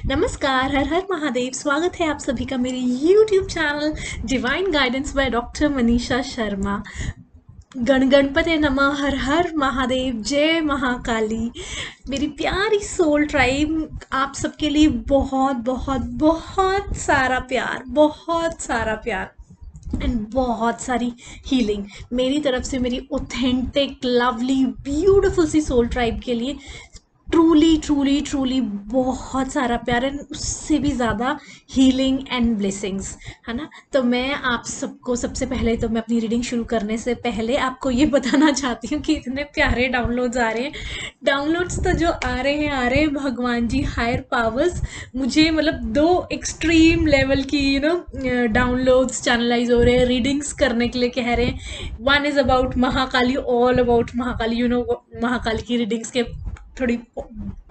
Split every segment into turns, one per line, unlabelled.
नमस्कार, हर हर महादेव। स्वागत है आप सभी का मेरे YouTube channel divine guidance by doctor Manisha Sharma. गण गणपते नमः, हर हर महादेव, जय महाकाली। मेरी प्यारी सोल ट्राइब, आप सबके लिए बहुत बहुत बहुत सारा प्यार, बहुत सारा प्यार एंड बहुत सारी हीलिंग मेरी तरफ से, मेरी ऑथेंटिक लवली ब्यूटीफुल सी सोल ट्राइब के लिए ट्रूली ट्रूली ट्रूली बहुत सारा प्यार है, उससे भी ज़्यादा हीलिंग एंड ब्लेसिंग्स, है ना। तो मैं आप सबको सबसे पहले तो मैं अपनी रीडिंग शुरू करने से पहले आपको ये बताना चाहती हूँ कि इतने प्यारे डाउनलोड्स आ रहे हैं। डाउनलोड्स तो जो आ रहे हैं भगवान जी, हायर पावर्स मुझे मतलब दो एक्सट्रीम लेवल की डाउनलोड्स चैनलाइज हो रहे हैं, रीडिंग्स करने के लिए कह रहे हैं। One is about Mahakali, all about Mahakali, Mahakali की रीडिंग्स के थोड़ी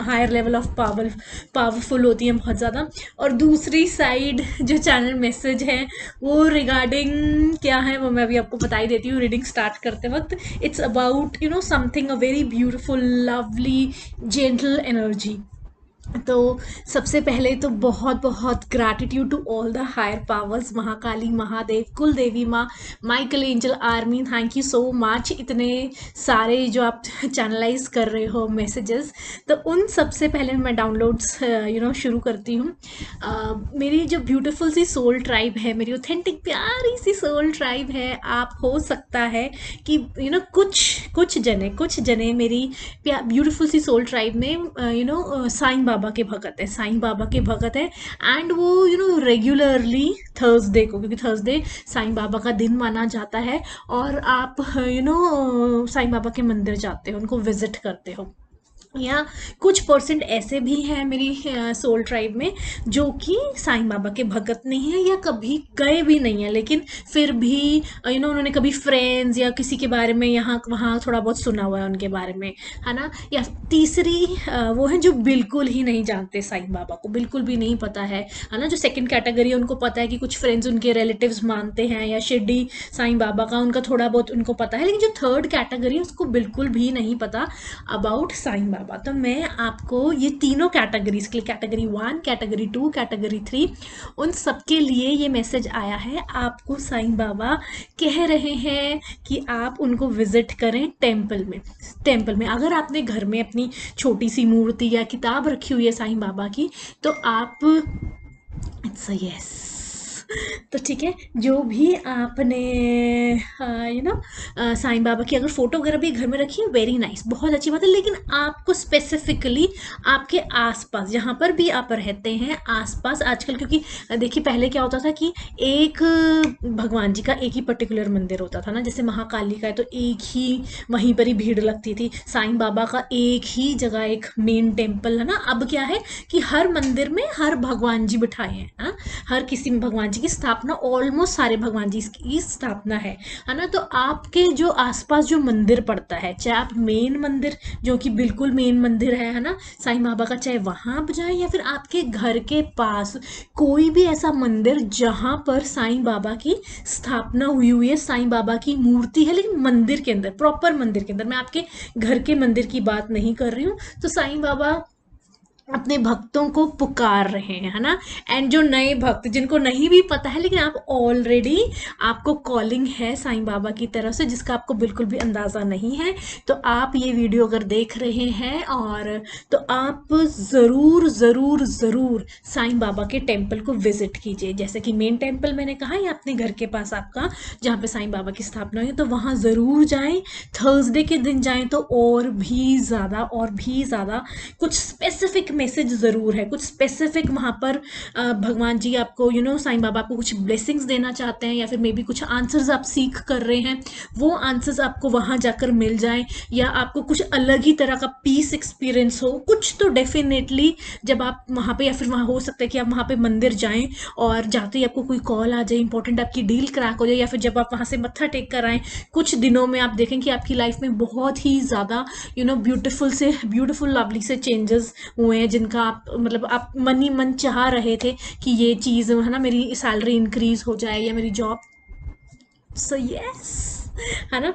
हायर लेवल ऑफ पावरफुल होती हैं बहुत ज़्यादा। और दूसरी साइड जो चैनल मैसेज है वो रिगार्डिंग क्या है वो मैं अभी आपको बता ही देती हूँ रीडिंग स्टार्ट करते वक्त। It's about something a very beautiful lovely gentle energy. तो सबसे पहले तो बहुत बहुत gratitude to all the higher powers, Mahakali, Mahadev, कुल देवी माँ, Michael angel army, thank you so much. इतने सारे जो आप चैनलाइज कर रहे हो मैसेजेस, तो उन सबसे पहले मैं डाउनलोड्स शुरू करती हूँ। मेरी जो ब्यूटीफुल सी सोल ट्राइब है, मेरी ऑथेंटिक प्यारी सी सोल ट्राइब है, आप हो सकता है कि कुछ जने मेरी ब्यूटीफुल सी सोल ट्राइब में साईं बाबा के भगत है, साईं बाबा के भगत है। एंड वो रेगुलरली थर्सडे को, क्योंकि थर्सडे साईं बाबा का दिन माना जाता है, और आप साईं बाबा के मंदिर जाते हो, उनको विजिट करते हो। या कुछ परसेंट ऐसे भी हैं मेरी सोल ट्राइब में जो कि साईं बाबा के भगत नहीं है या कभी गए भी नहीं है, लेकिन फिर भी उन्होंने कभी फ्रेंड्स या किसी के बारे में यहाँ वहाँ थोड़ा बहुत सुना हुआ है उनके बारे में, है ना। या तीसरी वो है जो बिल्कुल ही नहीं जानते साईं बाबा को, बिल्कुल भी नहीं पता है ना। जो सेकंड कैटेगरी है उनको पता है कि कुछ फ्रेंड्स उनके रिलेटिव्स मानते हैं या शिरडी साईं बाबा का उनका थोड़ा बहुत उनको पता है, लेकिन जो थर्ड कैटेगरी है उसको बिल्कुल भी नहीं पता अबाउट साईं बाबा। तो मैं आपको ये तीनों कैटेगरीज के लिए, कैटेगरी 1, कैटेगरी 2, कैटेगरी 3, उन सब के लिए ये मैसेज आया है। आपको साईं बाबा कह रहे हैं कि आप उनको विजिट करें टेम्पल में। अगर आपने घर में अपनी छोटी सी मूर्ति या किताब रखी हुई है साईं बाबा की, तो आप, इट्स अ यस, तो ठीक है, जो भी आपने साईं बाबा की अगर फोटो वगैरह भी घर में रखी है, वेरी नाइस, बहुत अच्छी बात है। लेकिन आपको स्पेसिफिकली आपके आसपास जहाँ पर भी आप रहते हैं आसपास, आजकल क्योंकि देखिए पहले क्या होता था कि एक भगवान जी का एक ही पर्टिकुलर मंदिर होता था ना, जैसे महाकाली का है तो एक ही वहीं पर ही भीड़ लगती थी, साईं बाबा का एक ही जगह एक मेन टेम्पल है ना। अब क्या है कि हर मंदिर में हर भगवान जी बिठाए हैं ना, हर किसी में भगवान जी की स्थापना, ऑलमोस्ट सारे भगवान जी की स्थापना है ना। तो आपके जो आसपास जो मंदिर पड़ता है, चाहे आप मेन मंदिर जो कि बिल्कुल मेन मंदिर है ना साईं बाबा का, चाहे वहां आप जाए या फिर आपके घर के पास कोई भी ऐसा मंदिर जहां पर साईं बाबा की स्थापना हुई है, साईं बाबा की मूर्ति है, लेकिन मंदिर के अंदर, प्रॉपर मंदिर के अंदर, मैं आपके घर के मंदिर की बात नहीं कर रही हूँ। तो साईं बाबा अपने भक्तों को पुकार रहे हैं, है ना। एंड जो नए भक्त जिनको नहीं भी पता है, लेकिन आप ऑलरेडी, आपको कॉलिंग है साईं बाबा की तरफ से जिसका आपको बिल्कुल भी अंदाज़ा नहीं है, तो आप ये वीडियो अगर देख रहे हैं और तो आप ज़रूर ज़रूर ज़रूर साईं बाबा के टेम्पल को विजिट कीजिए। जैसे कि मेन टेम्पल मैंने कहा, या अपने घर के पास आपका जहाँ पे साईं बाबा की स्थापना हुई, तो वहाँ ज़रूर जाएं। थर्सडे के दिन जाएं तो और भी ज़्यादा कुछ स्पेसिफिक मैसेज ज़रूर है, कुछ स्पेसिफिक वहाँ पर भगवान जी आपको साईं बाबा आपको कुछ ब्लेसिंग्स देना चाहते हैं, या फिर मे बी कुछ आंसर्स आप सीख कर रहे हैं, वो आंसर्स आपको वहाँ जाकर मिल जाएं, या आपको कुछ अलग ही तरह का पीस एक्सपीरियंस हो कुछ, तो डेफिनेटली जब आप वहाँ पे, या फिर वहाँ हो सकता है कि आप वहाँ पे मंदिर जाएं और जाते ही आपको कोई कॉल आ जाए, इंपॉर्टेंट आपकी डील क्रैक हो जाए, या फिर जब आप वहाँ से मत्था टेक कर आएँ कुछ दिनों में आप देखें कि आपकी लाइफ में बहुत ही ज़्यादा ब्यूटीफुल लवली से चेंजेस हुए हैं, जिनका आप मतलब आप मन ही मन चाह रहे थे कि ये चीज़ है ना, मेरी सैलरी इंक्रीज हो जाए या मेरी जॉब, सो यस, है ना।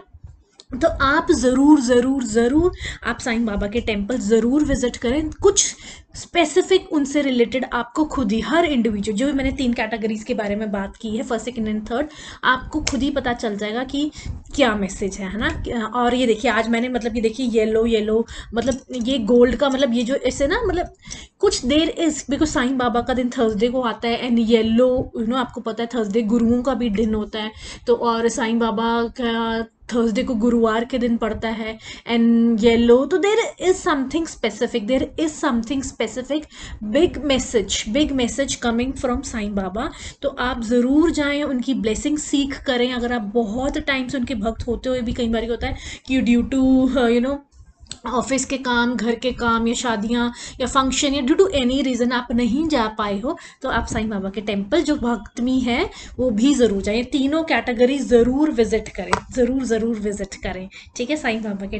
तो आप ज़रूर ज़रूर ज़रूर आप साईं बाबा के टेम्पल ज़रूर विजिट करें। कुछ स्पेसिफिक उनसे रिलेटेड आपको खुद ही, हर इंडिविजुअल, जो भी मैंने 3 कैटेगरीज के बारे में बात की है, फर्स्ट सेकंड एंड थर्ड, आपको खुद ही पता चल जाएगा कि क्या मैसेज है ना। और ये देखिए आज मैंने मतलब ये देखिए येलो येलो, मतलब ये गोल्ड का, मतलब ये जो ऐसे ना, मतलब कुछ there is because Sai Baba का दिन थर्सडे को आता है, एंड येलो आपको पता है थर्सडे गुरुओं का भी दिन होता है, तो और साईं बाबा का थर्सडे को गुरुवार के दिन पड़ता है, एंड येलो, तो there is something specific, there is something specific, big message coming from Sai Baba. तो आप ज़रूर जाएं, उनकी ब्लेसिंग सीख करें। अगर आप बहुत टाइम से उनके भक्त होते हुए भी, कई बार होता है कि ड्यू टू ऑफिस के काम, घर के काम, या शादियां, या फंक्शन, या ड्यू टू एनी रीज़न आप नहीं जा पाए हो, तो आप साईं बाबा के टेम्पल जो भक्तमी है वो भी ज़रूर जाएं। तीनों कैटेगरी ज़रूर विजिट करें, ज़रूर ज़रूर विजिट करें, ठीक है, साईं बाबा के